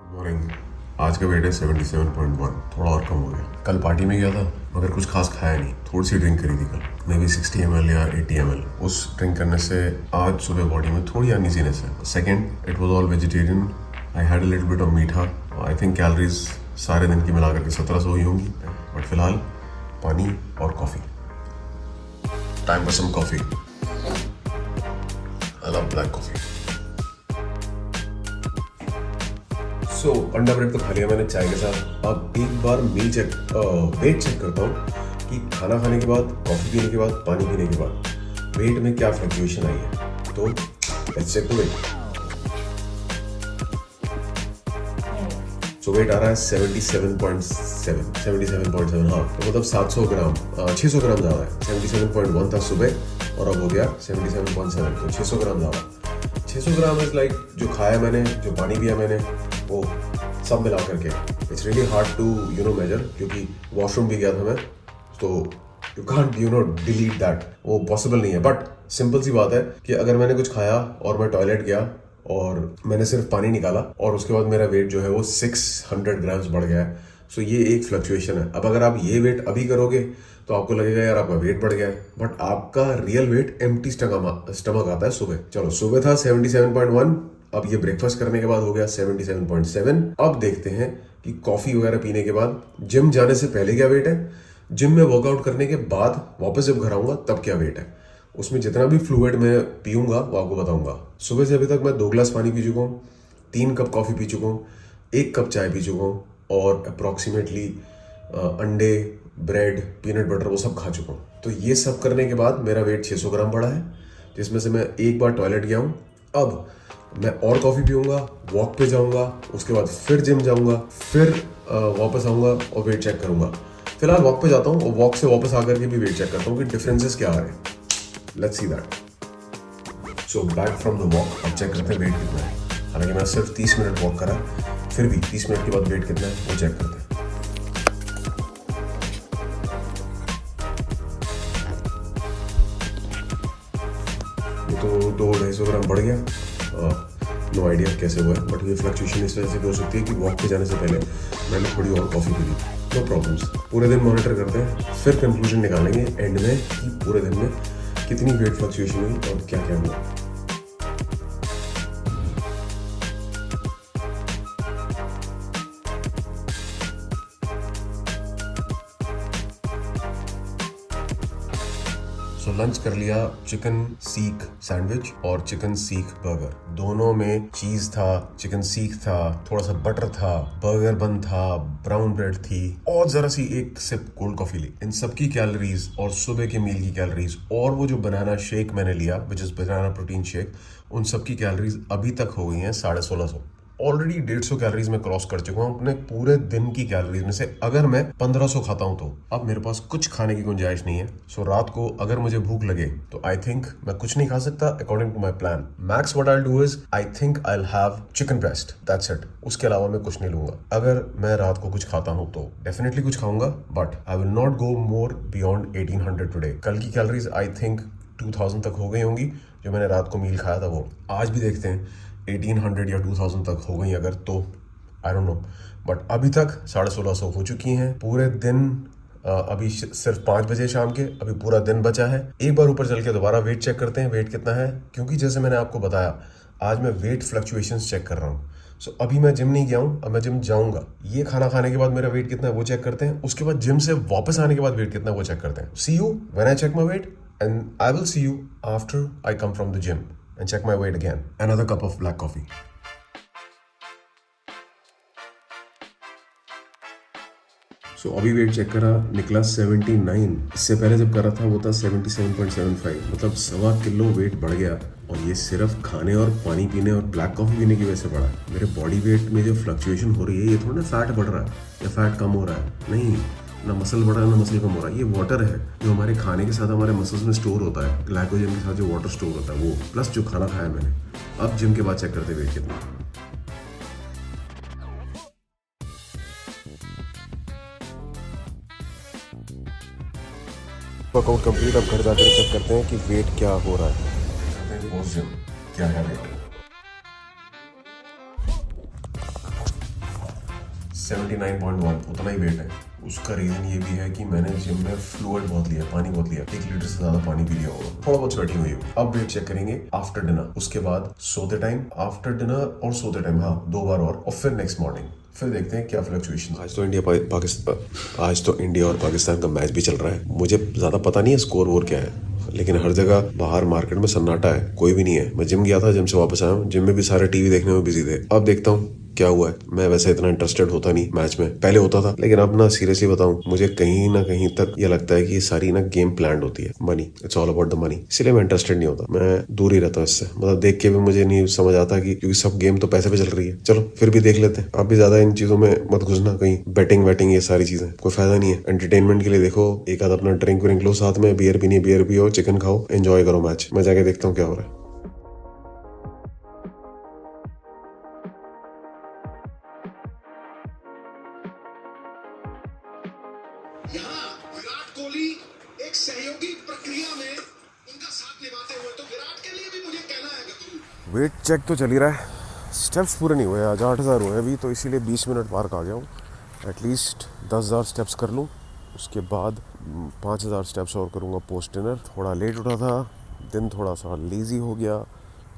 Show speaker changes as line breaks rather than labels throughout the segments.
Morning. आज का wait है 77.1, थोड़ा और कम हो गया। कल पार्टी में गया था मगर कुछ खास खाया नहीं, थोड़ी सी ड्रिंक करी थी कल, मे बी 60 ml या 80 ml। उस ड्रिंक करने से आज सुबह बॉडी में थोड़ी अनईजीनेस है। Second, it was all vegetarian. I had a little bit of meetha. I think calories सारे दिन की मिला करके 1700 हुई होंगी। बट फिलहाल पानी और coffee. Time for some coffee. I love black coffee. So अंडा ब्रेड तो खा लिया मैंने चाय के साथ। अब एक बार वेट चेक करता हूँ कि खाना खाने के बाद, कॉफ़ी पीने के बाद, पानी पीने के बाद वेट में क्या फ्लक्चुएशन आई है। तो let's check the weight. So weight आ रहा है 77.7। हाँ, तो मतलब 700 ग्राम 600 ग्राम ज़्यादा है। 77.1 था सुबह और अब हो गया 77.7, तो 600 ग्राम ज़्यादा। 600 ग्राम इज लाइक जो खाया मैंने, जो पानी पिया मैंने, वो सब मिला करके it's really hard to measure, क्योंकि वॉशरूम भी गया था मैं, तो यू कांट डिलीट दैट, वो पॉसिबल नहीं है। बट सिंपल सी बात है कि अगर मैंने कुछ खाया और मैं टॉयलेट गया और मैंने सिर्फ पानी निकाला और उसके बाद मेरा वेट जो है वो 600 ग्राम्स बढ़ गया है। सो ये एक फ्लक्चुएशन है। अब अगर आप ये वेट अभी करोगे तो आपको लगेगा यार आपका वेट बढ़ गया है, बट आपका रियल वेट एम्प्टी स्टमक आता है सुबह। चलो, सुबह था 77.1, अब ये ब्रेकफास्ट करने के बाद हो गया 77.7। अब देखते हैं कि कॉफी वगैरह पीने के बाद, जिम जाने से पहले क्या वेट है, जिम में वर्कआउट करने के बाद वापस जब घर आऊंगा तब क्या वेट है। उसमें जितना भी फ्लूइड मैं पीऊंगा वो आपको बताऊंगा। सुबह से अभी तक मैं 2 गिलास पानी पी चुका हूँ, 3 कप कॉफ़ी पी चुका हूँ, 1 कप चाय पी चुका हूँ और अप्रॉक्सीमेटली अंडे, ब्रेड, पीनट बटर वो सब खा चुका हूँ। तो ये सब करने के बाद मेरा वेट 600 ग्राम बढ़ा है, जिसमें से मैं एक बार टॉयलेट गया हूँ। अब मैं और कॉफ़ी पीऊँगा, वॉक पे जाऊँगा, उसके बाद फिर जिम जाऊँगा, फिर वापस आऊँगा और वेट चेक करूँगा। फिलहाल वॉक पे जाता हूँ और वॉक से वापस आकर के भी वेट चेक करता हूँ कि डिफरेंसेस क्या आ रहे हैं। Let's see that. So back from the walk, अब चेक करते हैं वेट कितना है। हालांकि मैंने सिर्फ 30 मिनट वॉक करा, फिर भी 30 मिनट के बाद वेट कितना है वो चेक करते हैं। ये तो 200-250 ग्राम बढ़ गया। नो आइडिया कैसे हुआ है, बट ये फ्लक्चुएशन इस वजह से भी हो सकती है कि वॉक पे जाने से पहले मैंने थोड़ी और कॉफ़ी पी ली। नो प्रॉब्लम्स, पूरे दिन मॉनिटर करते हैं, फिर कंक्लूजन निकालेंगे एंड में कि पूरे दिन में कितनी वेट फ्लक्चुएशन हुई और क्या क्या हुआ। सो लंच कर लिया, चिकन सीख सैंडविच और चिकन सीख बर्गर। दोनों में चीज था, चिकन सीख था, थोड़ा सा बटर था, बर्गर बन था, ब्राउन ब्रेड थी और जरा सी एक सिप कोल्ड कॉफी ली। इन सब की कैलोरीज और सुबह के मील की कैलोरीज और वो जो बनाना शेक मैंने लिया, which is banana protein shake, उन सब की कैलोरीज अभी तक हो गई हैं 1650। ऑलरेडी 150 कैलोरीज में क्रॉस कर चुका हूँ अपने पूरे दिन की कैलोरीज में से। अगर मैं 1500 खाता हूँ तो अब मेरे पास कुछ खाने की गुंजाइश नहीं है। सो रात को अगर मुझे भूख लगे तो आई थिंक मैं कुछ नहीं खा सकता according to my plan. Max what I do is I think I have chicken breast, that's it. उसके अलावा मैं कुछ नहीं लूंगा। अगर मैं रात को कुछ खाता हूँ तो डेफिनेटली कुछ खाऊंगा, but I will not go more beyond 1800 today. कल की कैलोरीज आई थिंक 2000 तक हो गई होंगी जो मैंने रात को मील खाया था वो। आज भी देखते हैं 1800 या 2000 तक हो गई अगर, तो आई डोंट नो, बट अभी तक 1650 हो चुकी हैं पूरे दिन। अभी सिर्फ 5 बजे शाम के, अभी पूरा दिन बचा है। एक बार ऊपर चल के दोबारा वेट चेक करते हैं वेट कितना है, क्योंकि जैसे मैंने आपको बताया आज मैं वेट फ्लक्चुएशंस चेक कर रहा हूँ। सो अभी मैं जिम नहीं गया हूँ, अब मैं जिम जाऊंगा। ये खाना खाने के बाद मेरा वेट कितना है वो चेक करते हैं, उसके बाद जिम से वापस आने के बाद वेट कितना है वो चेक करते हैं। See you when I check my weight and I will see you after I come from the gym and check my weight again. Another cup of black coffee. So अभी wait check करा, निकला 79। इससे पहले जब करा था वो था 77.75, मतलब 1.25 किलो वेट बढ़ गया। और ये सिर्फ खाने और पानी पीने और ब्लैक कॉफी पीने की वजह से बढ़ा है। मेरे बॉडी वेट में जो फ्लक्चुएशन हो रही है, ये थोड़ा ना फैट बढ़ रहा है या फैट कम हो रहा है, नहीं, ना मसल बढ़ रहा है ना मसल कम हो रहा है। ये वाटर है जो हमारे खाने के साथ हमारे मसल्स में स्टोर होता है, ग्लाइकोजन के साथ जो वाटर स्टोर होता है वो, प्लस जो खाना खाया मैंने। अब जिम के बाद चेक करते वेट कितना। वर्कआउट कंप्लीट, अब घर जाकर चेक करते हैं कि वेट क्या हो रहा है। क्या है वेट। 79.1 उतना ही वेट है। उसका रीजन ये भी है कि मैंने जिम में फ्लूइड बहुत लिया, पानी बहुत लिया, 1 लीटर से ज्यादा पानी पी लिया होगा, थोड़ा बहुत स्वेटिंग हुई होगी। अब वेट चेक करेंगे आफ्टर डिनर, उसके बाद सोते टाइम, आफ्टर डिनर और सोते टाइम, हाँ 2 बार और फिर नेक्स्ट मॉर्निंग, फिर देखते हैं क्या फ्लक्चुएशन। आज तो इंडिया और पाकिस्तान का मैच भी चल रहा है। मुझे ज्यादा पता नहीं है स्कोर वोर क्या है, लेकिन हर जगह बाहर मार्केट में सन्नाटा है, कोई भी नहीं है। मैं जिम गया था, जिम से वापस आया हूँ, जिम में भी सारे टीवी देखने में बिजी थे। अब देखता हूँ क्या हुआ है। मैं वैसे इतना इंटरेस्टेड होता नहीं मैच में, पहले होता था, लेकिन अब ना सीरियसली बताऊं, मुझे कहीं ना कहीं तक ये लगता है कि ये सारी ना गेम प्लान्ड होती है। Money, it's all about the money, इसलिए मैं इंटरेस्टेड नहीं होता, मैं दूर ही रहता हूँ इससे। मतलब देख के भी मुझे नहीं समझ आता कि क्योंकि सब गेम तो पैसे पे चल रही है। चलो फिर भी देख लेते हैं। आप भी ज्यादा इन चीजों में मत घुसना, कहीं बैटिंग वैटिंग ये सारी चीजें कोई फायदा नहीं है। एंटरटेनमेंट के लिए देखो, एक आध अपना ड्रिंक व्रिंक लो साथ में, बियर पीनी बियर पियो, चिकन खाओ, एंजॉय करो मैच। मैं जाके देखता हूँ क्या हो रहा है।
यहाँ विराट कोहली एक सहयोगी प्रक्रिया में उनका साथ निभाते हुए, तो विराट के लिए भी मुझे कहना है गबरू।
वेट चेक तो चल ही रहा है, स्टेप्स पूरे नहीं हुए आज, 8000 हुए अभी, तो इसीलिए 20 मिनट पार्क आ गया हूँ। एटलीस्ट 10,000 स्टेप्स कर लूँ, उसके बाद 5,000 स्टेप्स और करूँगा पोस्ट डिनर। थोड़ा लेट उठा था, दिन थोड़ा सा लेजी हो गया,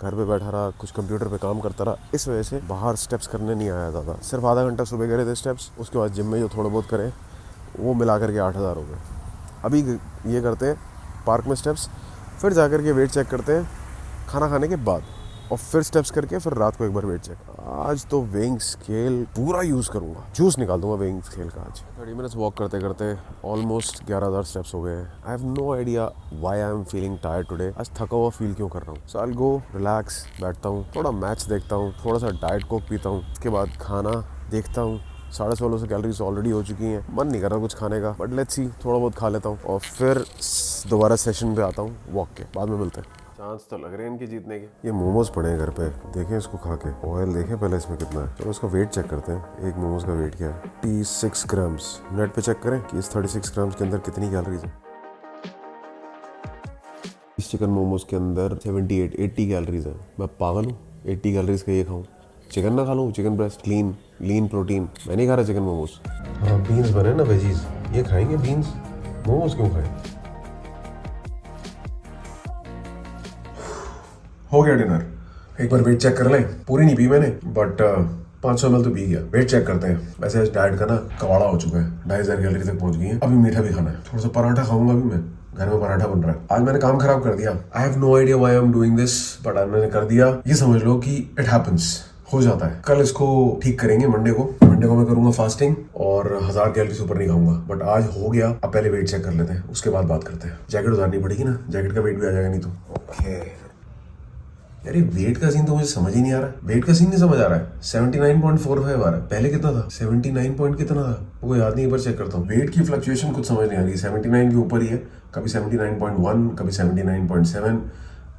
घर पे बैठा रहा, कुछ कंप्यूटर पे काम करता रहा, इस वजह से बाहर स्टेप्स करने नहीं आया ज़्यादा। सिर्फ आधा घंटा सुबह करे थे स्टेप्स, उसके बाद जिम में जो थोड़ा बहुत करें वो मिला करके 8,000 हो गए। अभी ये करते हैं पार्क में स्टेप्स, फिर जा कर के वेट चेक करते हैं खाना खाने के बाद, और फिर स्टेप्स करके फिर रात को एक बार वेट चेक। आज तो वेइंग स्केल पूरा यूज़ करूँगा, जूस निकाल दूंगा वेइंग स्केल का आज। 30 मिनट्स वॉक करते करते ऑलमोस्ट 11,000 स्टेप्स हो गए हैं। I have no idea why I am feeling tired today. आज थका हुआ फील क्यों कर रहा हूँ। सो आई विल गो रिलैक्स, बैठता हूँ, थोड़ा मैच देखता हूँ, थोड़ा सा डाइट कोक पीता हूँ, उसके बाद खाना देखता हूँ। 1650 कैलोरीज ऑलरेडी हो चुकी हैं, मन नहीं कर रहा कुछ खाने का, बट लेट्स सी, थोड़ा बहुत खा लेता हूँ और फिर दोबारा सेशन पे आता हूँ वॉक के। बाद में मिलते हैं। चांस तो लग रहे हैं इनके जीतने के। ये मोमोज पड़े हैं घर पे, देखें इसको खा के, ऑयल देखें पहले इसमें कितना है। चलो इसका वेट चेक करते हैं। एक मोमोज का वेट क्या है, 36 ग्राम्स। नेट पे चेक करें कि इस 36 ग्राम्स के अंदर कितनी कैलोरीज है। इस चिकन मोमोज के अंदर 80 कैलोरीज है। मैं पागल हूँ 80 कैलोरीज का ये खाऊं? चिकन ना खा लूँ, चिकन ब्रेस्ट, लीन प्रोटीन। मैं नहीं खा रहा चिकन मोमोज। हाँ बीन्स बने ना, वेजीज, ये खाएंगे बीन्स, मोमोज क्यों खाएं। हो गया डिनर। एक बार वेट चेक कर लें। पूरी नहीं पी मैंने, बट 500 ml तो पी गया। वेट चेक करते हैं। वैसे इस डाइट का ना कवाड़ा हो चुका है, 2,500 कैलोरी तक पहुंच गई है। अभी मीठा भी खाना है, थोड़ा सा पराठा खाऊंगा अभी मैं, घर में पराठा बन रहा है। आज मैंने काम खराब कर दिया। I have no idea why I am doing this, but आज मैंने कर दिया। ये समझ लो कि इट हैपेंस, हो जाता है। कल इसको ठीक करेंगे, मंडे को मैं करूंगा फास्टिंग और 1000 कैलोरी से ऊपर नहीं खाऊंगा। बट आज हो गया। अब पहले वेट चेक कर लेते हैं, उसके बाद बात करते हैं। जैकेट उतारनी पड़ेगी ना, जैकेट का वेट भी आ जाएगा नहीं तो। ओके यार, ये वेट का सीन तो मुझे समझ ही नहीं आ रहा। वेट का सीन नहीं समझ आ रहा है। 79.45 आ रहा है, पहले कितना था, 79 पॉइंट कितना था वो याद नहीं, एक बार चेक करता हूँ। वेट की फ्लक्चुएशन कुछ समझ नहीं आ रही। 79 के ऊपर ही है, कभी 79.1, कभी 79.7,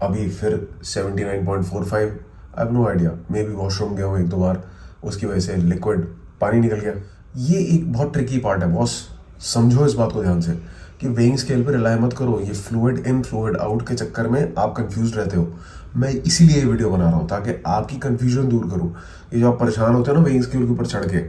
अभी फिर 79.45। I have no idea, maybe washroom गया हूँ 1-2 बार, उसकी वजह से लिक्विड पानी निकल गया। ये एक बहुत ट्रिकी पार्ट है बॉस, समझो इस बात को ध्यान से कि वेइंग स्केल पे रिलाई मत करो। ये फ्लूइड इन फ्लूइड आउट के चक्कर में आप कंफ्यूज रहते हो। मैं इसीलिए ये वीडियो बना रहा हूँ ताकि आपकी कंफ्यूजन दूर करूँ। ये जो आप परेशान होते हो ना वेइंग स्केल के ऊपर चढ़ के,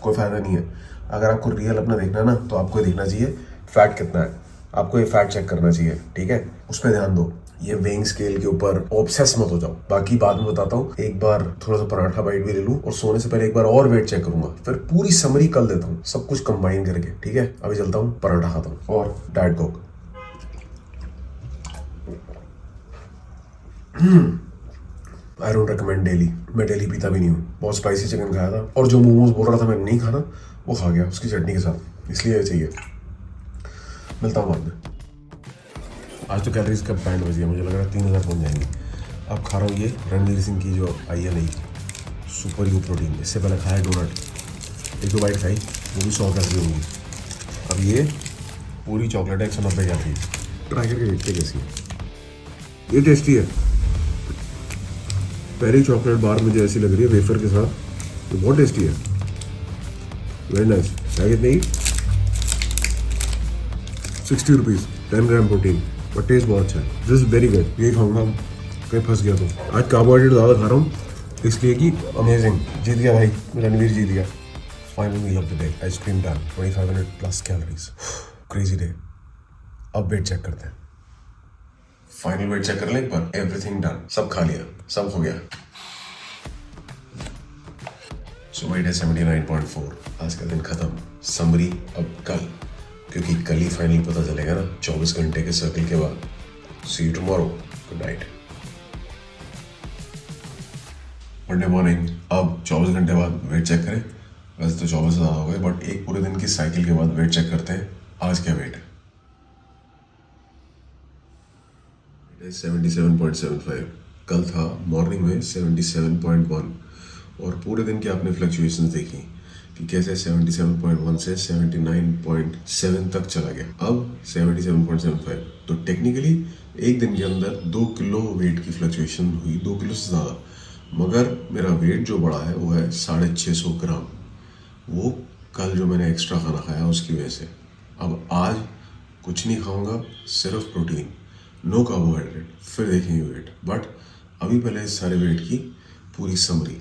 कोई फायदा नहीं है। अगर आपको रियल अपना देखना है ना, तो आपको देखना चाहिए फैट कितना है, आपको ये फैट चेक करना चाहिए, ठीक है, उस पर ध्यान दो। ये वेइंग स्केल के ऊपर ऑब्सेस मत हो जाओ। बाकी बाद में बताता हूँ। एक बार थोड़ा सा पराठा बाइट भी ले लूँ और सोने से पहले एक बार और वेट चेक करूंगा, फिर पूरी समरी कल देता हूँ, सब कुछ कंबाइन करके, ठीक है। अभी चलता हूँ, पराठा खाता हूँ और diet Coke. I don't recommend daily, मैं डेली पीता भी नहीं हूँ। बहुत स्पाइसी चिकन खाया था और जो मोमोज बोल रहा था मैं नहीं खाना, वो खा गया उसकी चटनी के साथ, इसलिए चाहिए। मिलता हूँ बाद में। आज तो कैलोरीज का बैंड बज गया, मुझे लग रहा है 3000 पहुंच जाएंगे। अब खा रहा हूँ ये रणवीर सिंह की जो आई है नई सुपर यू प्रोटीन। इससे पहले खाया डोनट, 1-2 बाइट खाई, वो भी 100 कैलोरी होगी। अब ये पूरी चॉकलेट है 190 कैलोरी। ट्राई करके देखते कैसी है। ये टेस्टी है। पहली चॉकलेट बार मुझे ऐसी लग रही है वेफर के साथ, तो बहुत टेस्टी है, वेरी नाइस। है कितनी, 60 रुपीज़, 10 ग्राम प्रोटीन, और टेस्ट बहुत अच्छा है। दिस इज वेरी गुड, यही खाऊंगा। कहीं फंस गया तो आज कार्बोहाइड्रेट ज़्यादा खा रहा हूँ, इसलिए कि अमेजिंग। जीत गया भाई, रणवीर जीत गया। Final meal of the day, ice cream done, 2500 plus calories, crazy day. अब वेट चेक करते हैं। फाइनल वेट चेक कर लें एक बार। एवरीथिंग डन, सब खा लिया, सब हो गया। सो वेट है 79.4। आज का दिन खत्म। समरी अब कल, क्योंकि कल ही फाइनल पता चलेगा ना 24 घंटे के सर्कल के बाद। See you tomorrow, good night. Monday morning, अब 24 घंटे बाद वेट चेक करें। वैसे तो 24 ज़्यादा हो गए, बट एक पूरे दिन की साइकिल के बाद वेट चेक करते हैं। आज क्या वेट है? 77.75। कल था मॉर्निंग में 77.1। और पूरे दिन की आपने फ्लक्चुएशंस देखी कि कैसे 77.1 से 79.7 तक चला गया, अब 77.75। तो टेक्निकली एक दिन के अंदर 2 किलो वेट की फ्लक्चुएशन हुई, 2 किलो से ज़्यादा। मगर मेरा वेट जो बढ़ा है वो है 650 ग्राम। वो कल जो मैंने एक्स्ट्रा खाना खाया उसकी वजह से। अब आज कुछ नहीं खाऊंगा, सिर्फ प्रोटीन, नो कार्बोहाइड्रेट, फिर देखेंगे वेट। बट अभी पहले इस सारे वेट की पूरी समरी।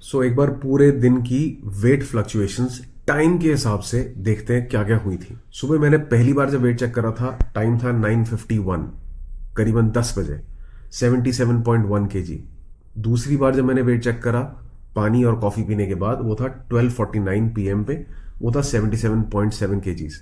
सो एक बार पूरे दिन की वेट फ्लक्चुएशंस टाइम के हिसाब से देखते हैं क्या क्या हुई थी। सुबह मैंने पहली बार जब वेट चेक करा था, टाइम था 9:51, करीबन 10 बजे, 77.1 kg। दूसरी बार जब मैंने वेट चेक करा पानी और कॉफी पीने के बाद, वो था 12:49 PM पे, वो था 77.7 kgs।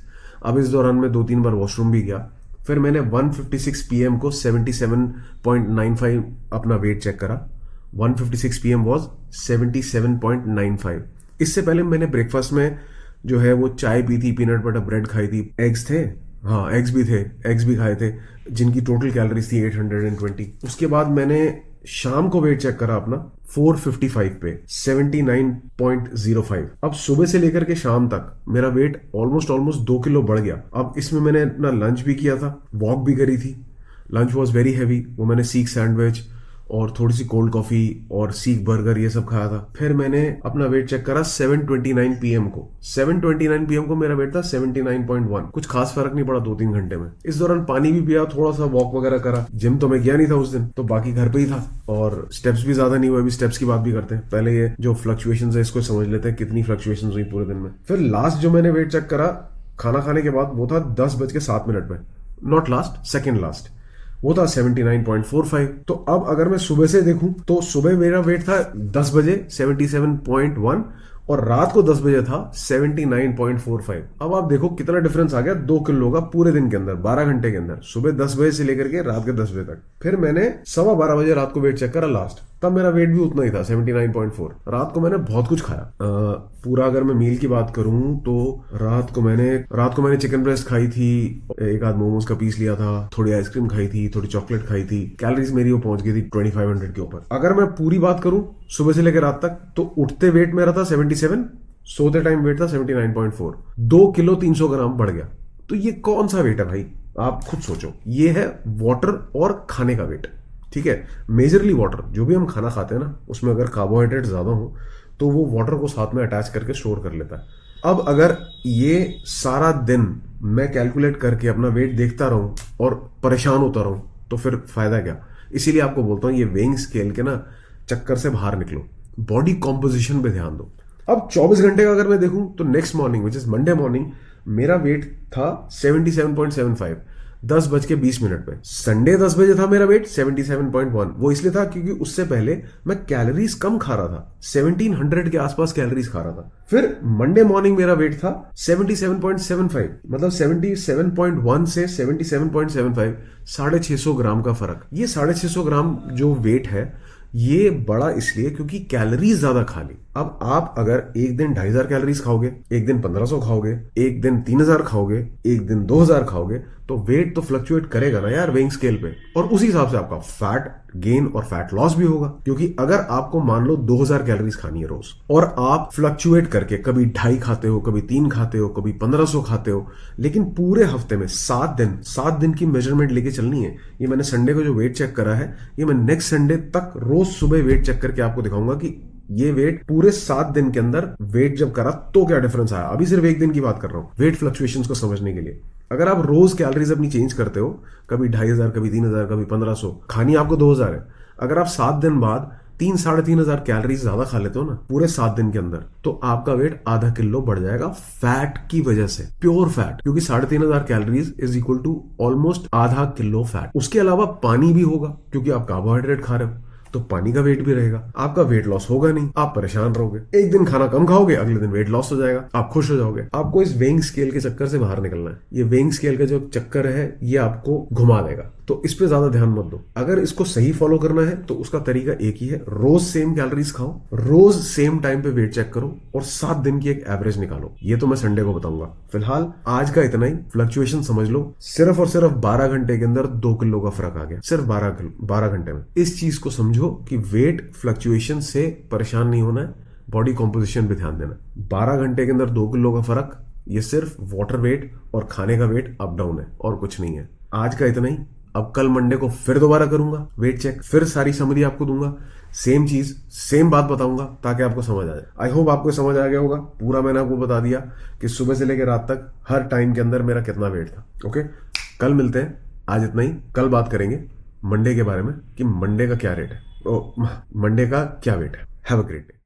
अब इस दौरान मैं 2-3 बार वॉशरूम भी गया। फिर मैंने 1:56 PM को 77.95 अपना वेट चेक करा। 1:56 PM वॉज 77.95। इससे पहले मैंने ब्रेकफास्ट में जो है वो चाय पी थी, पीनट बटर ब्रेड खाई थी, एग्स थे, हाँ एग्स भी थे, एग्स भी खाए थे, जिनकी टोटल कैलोरीज थी 820। उसके बाद मैंने शाम को वेट चेक करा अपना 4:55 पे, 79.05। अब सुबह से लेकर के शाम तक मेरा वेट ऑलमोस्ट 2 किलो बढ़ गया। अब इसमें मैंने अपना लंच भी किया था, वॉक भी करी थी। लंच वॉज वेरी हैवी, वो मैंने सीख सैंडविच और थोड़ी सी कोल्ड कॉफी और सीख बर्गर ये सब खाया था। फिर मैंने अपना वेट चेक करा 7:29 PM को। 7:29 PM को मेरा वेट था 79.1। कुछ खास फर्क नहीं पड़ा 2-3 घंटे में। इस दौरान पानी भी पिया, थोड़ा सा वॉक वगैरह करा। जिम तो मैं गया नहीं था उस दिन, तो बाकी घर पे ही था। और स्टेप्स भी ज्यादा नहीं हुए। अभी स्टेप्स की बात भी करते हैं। पहले ये जो फ्लक्चुएशन है इसको समझ लेते हैं, कितनी फ्लक्चुएशन हुई पूरे दिन में। फिर लास्ट जो मैंने वेट चेक करा खाना खाने के बाद, वो था 10:07 पे। नॉट लास्ट, सेकेंड लास्ट, वो था 79.45। तो अब अगर मैं सुबह से देखूं तो सुबह मेरा वेट था 10 बजे 77.1 और रात को 10 बजे था 79.45। अब आप देखो कितना डिफरेंस आ गया 2 किलो का पूरे दिन के अंदर, 12 घंटे के अंदर, सुबह 10 बजे से लेकर के रात के 10 बजे तक। फिर मैंने 12:15 बजे रात को वेट चेक करा लास्ट, तब मेरा वेट भी उतना ही था 79.4। रात को मैंने बहुत कुछ खाया। पूरा अगर मैं मील की बात करूं तो रात को मैंने चिकन ब्रेस्ट खाई थी, एक आध मोमोज का पीस लिया था, थोड़ी आइसक्रीम खाई थी, थोड़ी चॉकलेट खाई थी। कैलोरीज मेरी वो पहुंच गई थी 2500 के ऊपर। अगर मैं पूरी बात करूं सुबह से लेकर रात तक, तो उठते वेट मेरा था 77, सोते टाइम वेट था 79.4। 2 किलो 300 ग्राम बढ़ गया। तो ये कौन सा वेट है भाई, आप खुद सोचो। ये है वाटर और खाने का वेट, ठीक है। मेजरली वाटर, जो भी हम खाना खाते हैं ना, उसमें अगर कार्बोहाइड्रेट ज्यादा हो तो वो वाटर को साथ में अटैच करके स्टोर कर लेता है। अब अगर ये सारा दिन मैं कैलकुलेट करके अपना वेट देखता रहूं और परेशान होता रहूं तो फिर फायदा क्या। इसीलिए आपको बोलता हूं ये वेइंग स्केल के ना चक्कर से बाहर निकलो, बॉडी कॉम्पोजिशन पे ध्यान दो। अब 24 घंटे का अगर मैं देखूं तो next morning which is Monday morning मेरा वेट था 77.75, 10:20 पे। संडे 10 बजे था मेरा वेट 77.1। वो इसलिए था क्योंकि उससे पहले मैं कैलोरीज कम खा रहा था, 1700 के आसपास कैलोरीज खा रहा था। फिर मंडे मॉर्निंग मेरा वेट था 77.75, मतलब 77.1 से 77.75, 650 ग्राम का फर्क। ये 650 ग्राम जो वेट है ये बड़ा इसलिए क्योंकि कैलोरीज ज्यादा खा ली। अब आप अगर एक दिन 2500 कैलोरीज खाओगे, एक दिन 1500 खाओगे, एक दिन 3000 खाओगे, एक दिन 2000 खाओगे, तो वेट तो फ्लक्चुएट करेगा ना यार वेइंग स्केल पे। और उसी हिसाब से आपका फैट गेन और फैट लॉस भी होगा। क्योंकि अगर आपको मान लो 2000 कैलोरीज खानी है रोज और आप फ्लक्चुएट करके कभी 2.5 खाते हो, कभी 3 खाते हो, कभी 1500 खाते हो, लेकिन पूरे हफ्ते में 7 दिन की मेजरमेंट लेके चलनी है। ये मैंने संडे को जो वेट चेक करा है, ये मैं नेक्स्ट संडे तक रोज सुबह वेट चेक करके आपको दिखाऊंगा कि ये वेट पूरे 7 दिन के अंदर वेट जब करा तो क्या डिफरेंस आया। अभी सिर्फ एक दिन की बात कर रहा हूं वेट फ्लक्चुएशंस को समझने के लिए। अगर आप रोज कैलोरीज अपनी चेंज करते हो, कभी 2500, कभी 3000, कभी 1500, खानी आपको 2000 है। अगर आप 7 दिन बाद 3-3,500 कैलोरीज ज्यादा खा लेते हो ना पूरे 7 दिन के अंदर, तो आपका वेट आधा किलो बढ़ जाएगा फैट की वजह से, प्योर फैट, क्योंकि 3,500 calories is equal to almost आधा किलो फैट। उसके अलावा पानी भी होगा, क्योंकि आप कार्बोहाइड्रेट खा रहे हो, तो पानी का वेट भी रहेगा। आपका वेट लॉस होगा नहीं, आप परेशान रहोगे। एक दिन खाना कम खाओगे, अगले दिन वेट लॉस हो जाएगा, आप खुश हो जाओगे। आपको इस वेइंग स्केल के चक्कर से बाहर निकलना है। ये वेइंग स्केल का जो चक्कर है ये आपको घुमा देगा, तो इस पे ज्यादा ध्यान मत दो। अगर इसको सही फॉलो करना है तो उसका तरीका एक ही है, रोज सेम कैलोरीज खाओ, रोज सेम टाइम पे वेट चेक करो और 7 दिन की एक एवरेज निकालो। ये तो मैं संडे को बताऊंगा। फिलहाल आज का इतना ही। फ्लक्चुएशन समझ लो, सिर्फ और सिर्फ 12 घंटे के अंदर 2 किलो का फर्क आ गया, सिर्फ 12 घंटे में। इस चीज को समझो कि वेट फ्लक्चुएशन से परेशान नहीं होना है, बॉडी कॉम्पोजिशन पे ध्यान देना। 12 घंटे के अंदर 2 किलो का फर्क, ये सिर्फ वाटर वेट और खाने का वेट अप डाउन है और कुछ नहीं है। आज का इतना ही। अब कल मंडे को फिर दोबारा करूंगा वेट चेक, फिर सारी समरी आपको दूंगा, सेम चीज सेम बात बताऊंगा ताकि आपको समझ आ जाए। आई होप आपको समझ आ गया होगा। पूरा मैंने आपको बता दिया कि सुबह से लेकर रात तक हर टाइम के अंदर मेरा कितना वेट था। ओके, कल मिलते हैं। आज इतना ही। कल बात करेंगे मंडे के बारे में कि मंडे का क्या रेट है, मंडे का क्या वेट है। Have a great day.